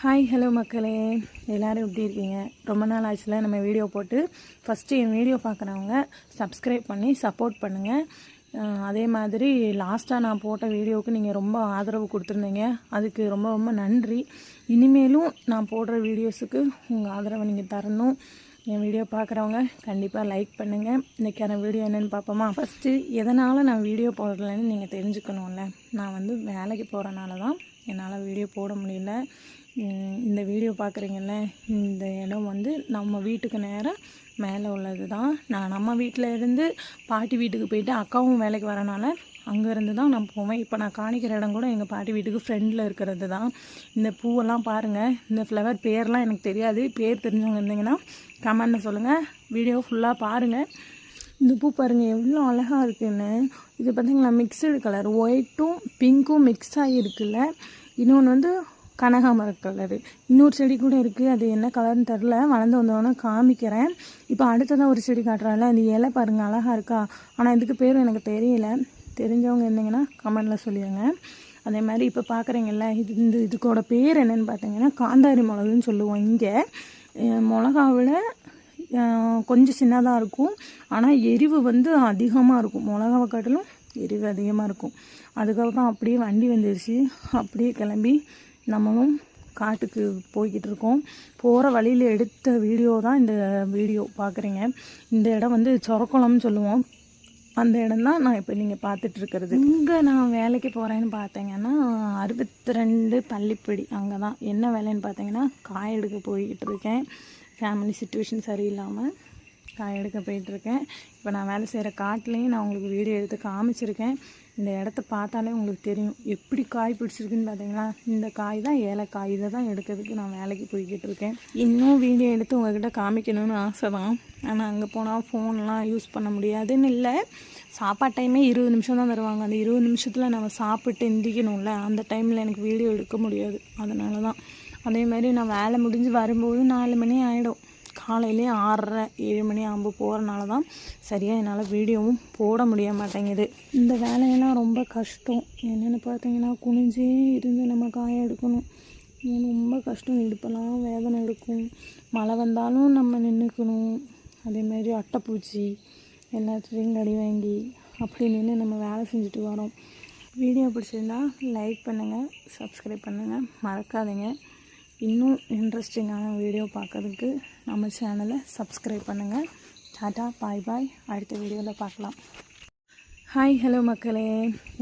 Hi hello மக்களே, எல்லோரும் எப்படி இருக்கீங்க? ரொம்ப நாள் ஆச்சுல நம்ம வீடியோ போட்டு. ஃபஸ்ட்டு என் வீடியோ பார்க்குறவங்க சப்ஸ்கிரைப் பண்ணி சப்போர்ட் பண்ணுங்கள். அதே மாதிரி லாஸ்ட்டாக நான் போட்ட வீடியோவுக்கு நீங்கள் ரொம்ப ஆதரவு கொடுத்துருந்தீங்க, அதுக்கு ரொம்ப ரொம்ப நன்றி. இனிமேலும் நான் போடுற வீடியோஸுக்கு உங்கள் ஆதரவை நீங்கள் தரணும். என் வீடியோ பார்க்குறவங்க கண்டிப்பாக லைக் பண்ணுங்கள். இன்றைக்கான வீடியோ என்னென்னு பார்ப்போமா? ஃபஸ்ட்டு எதனால் நான் வீடியோ போடலைன்னு நீங்கள் தெரிஞ்சுக்கணும்ல. நான் வேலைக்கு போகிறனால தான் என்னால் வீடியோ போட முடியல. இந்த வீடியோ பார்க்குறீங்கல்ல, இந்த இடம் நம்ம வீட்டுக்கு நேராக மேலே உள்ளது தான். நான் நம்ம வீட்டில் இருந்து பாட்டி வீட்டுக்கு போயிட்டு அக்காவும் வேலைக்கு வரனால அங்கேருந்து தான் நான் போவேன். இப்போ நான் காணிக்கிற இடம் கூட எங்கள் பாட்டி வீட்டுக்கு ஃப்ரெண்டில் இருக்கிறது தான். இந்த பூவெல்லாம் பாருங்கள், இந்த ஃப்ளவர் பேர்லாம் எனக்கு தெரியாது. பேர் தெரிஞ்சவங்க இருந்தீங்கன்னா கமெண்ட்டில் சொல்லுங்கள். வீடியோ ஃபுல்லாக பாருங்கள். இந்த பூ பாருங்கள் எவ்வளோ அழகாக இருக்குன்னு. இது பார்த்திங்களா, மிக்சடு கலர், ஒயிட்டும் பிங்க்கும் மிக்ஸ் ஆகி இருக்குல்ல. இன்னொன்று கனகாமர கலரு. இன்னொரு செடி கூட இருக்குது, அது என்ன கலர்னு தெரில. வளர்ந்து வந்தோடனே காமிக்கிறேன். இப்போ அடுத்ததான் ஒரு செடி காட்டுறால, அந்த இலை பாருங்கள் அழகாக இருக்கா. ஆனால் இதுக்கு பேரும் எனக்கு தெரியல. தெரிஞ்சவங்க இருந்தீங்கன்னா கமெண்டில் சொல்லிடுங்க. அதே மாதிரி இப்போ பார்க்குறீங்கல்ல, இதுக்கோட பேர் என்னென்னு பார்த்தீங்கன்னா காந்தாரி மிளகுன்னு சொல்லுவோம். இங்கே மிளகாவில் கொஞ்சம் சின்னதாக இருக்கும், ஆனால் எரிவு அதிகமாக இருக்கும். மிளகாவை காட்டிலும் எரிவு அதிகமாக இருக்கும். அதுக்கப்புறம் அப்படியே வண்டி வந்துடுச்சு. அப்படியே கிளம்பி நம்மளும் காட்டுக்கு போய்கிட்டு இருக்கோம். போகிற வழியில் எடுத்த வீடியோ தான் இந்த வீடியோ பார்க்குறீங்க. இந்த இடம் சொரக்குளம்னு சொல்லுவோம். அந்த இடம் தான் நான் இப்போ நீங்கள் பார்த்துட்ருக்கிறது. இங்கே நான் வேலைக்கு போகிறேன்னு பார்த்தீங்கன்னா 62 பள்ளிப்படி. அங்கே தான் என்ன வேலைன்னு பார்த்தீங்கன்னா காய் எடுக்க போய்கிட்டு இருக்கேன். ஃபேமிலி சிச்சுவேஷன் சரியில்லாமல் காய் எடுக்க போயிட்டுருக்கேன். இப்போ நான் வேலை செய்கிற காட்டிலையும் நான் உங்களுக்கு வீடியோ எடுத்து காமிச்சிருக்கேன். இந்த இடத்த பார்த்தாலே உங்களுக்கு தெரியும் எப்படி காய் பிடிச்சிருக்குன்னு பார்த்தீங்கன்னா. இந்த காய் தான் ஏலக்காய். இதை தான் எடுக்கிறதுக்கு நான் வேலைக்கு போய்கிட்டு இருக்கேன். இன்னும் வீடியோ எடுத்து உங்கள்கிட்ட காமிக்கணும்னு ஆசை தான். ஆனால் அங்கே போனால் ஃபோன்லாம் யூஸ் பண்ண முடியாதுன்னு இல்லை. சாப்பாடு டைமே 20 நிமிஷம் தான் தருவாங்க. அந்த 20 நிமிஷத்தில் நம்ம சாப்பிட்டு எந்திக்கணும்ல, அந்த டைமில் எனக்கு வீடியோ எடுக்க முடியாது. அதனால தான். அதேமாதிரி நான் வேலை முடிஞ்சு வரும்போது 4 மணி ஆகிடும். காலையிலே 6:30 7 மணி ஆகும்போது போகிறனால தான் சரியாக என்னால் வீடியோவும் போட முடிய மாட்டேங்குது. இந்த வேலையெல்லாம் ரொம்ப கஷ்டம். என்னென்னு பார்த்தீங்கன்னா குனிஞ்சே இருந்து நம்ம காய எடுக்கணும். ரொம்ப கஷ்டம். இடுப்பெல்லாம் வேதனை எடுக்கும். மழை வந்தாலும் நம்ம நின்றுக்கணும். அதேமாதிரி அட்டைப்பூச்சி எல்லாத்தையும் கடி வாங்கி அப்படி நின்று நம்ம வேலை செஞ்சுட்டு வரோம். வீடியோ பிடிச்சிருந்தா லைக் பண்ணுங்கள், சப்ஸ்கிரைப் பண்ணுங்கள், மறக்காதீங்க. இன்னும் இன்ட்ரெஸ்டிங்கான வீடியோ பார்க்கறதுக்கு நம்ம சேனலை சப்ஸ்கிரைப் பண்ணுங்கள். டாட்டா, பாய் பாய். அடுத்த வீடியோவில் பார்க்கலாம். ஹாய் ஹலோ மக்களே,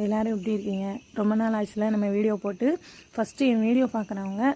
எல்லோரும் எப்படி இருக்கீங்க? ரொம்ப நாள் ஆச்சுல நம்ம வீடியோ போட்டு. ஃபஸ்ட்டு என் வீடியோ பார்க்குறவங்க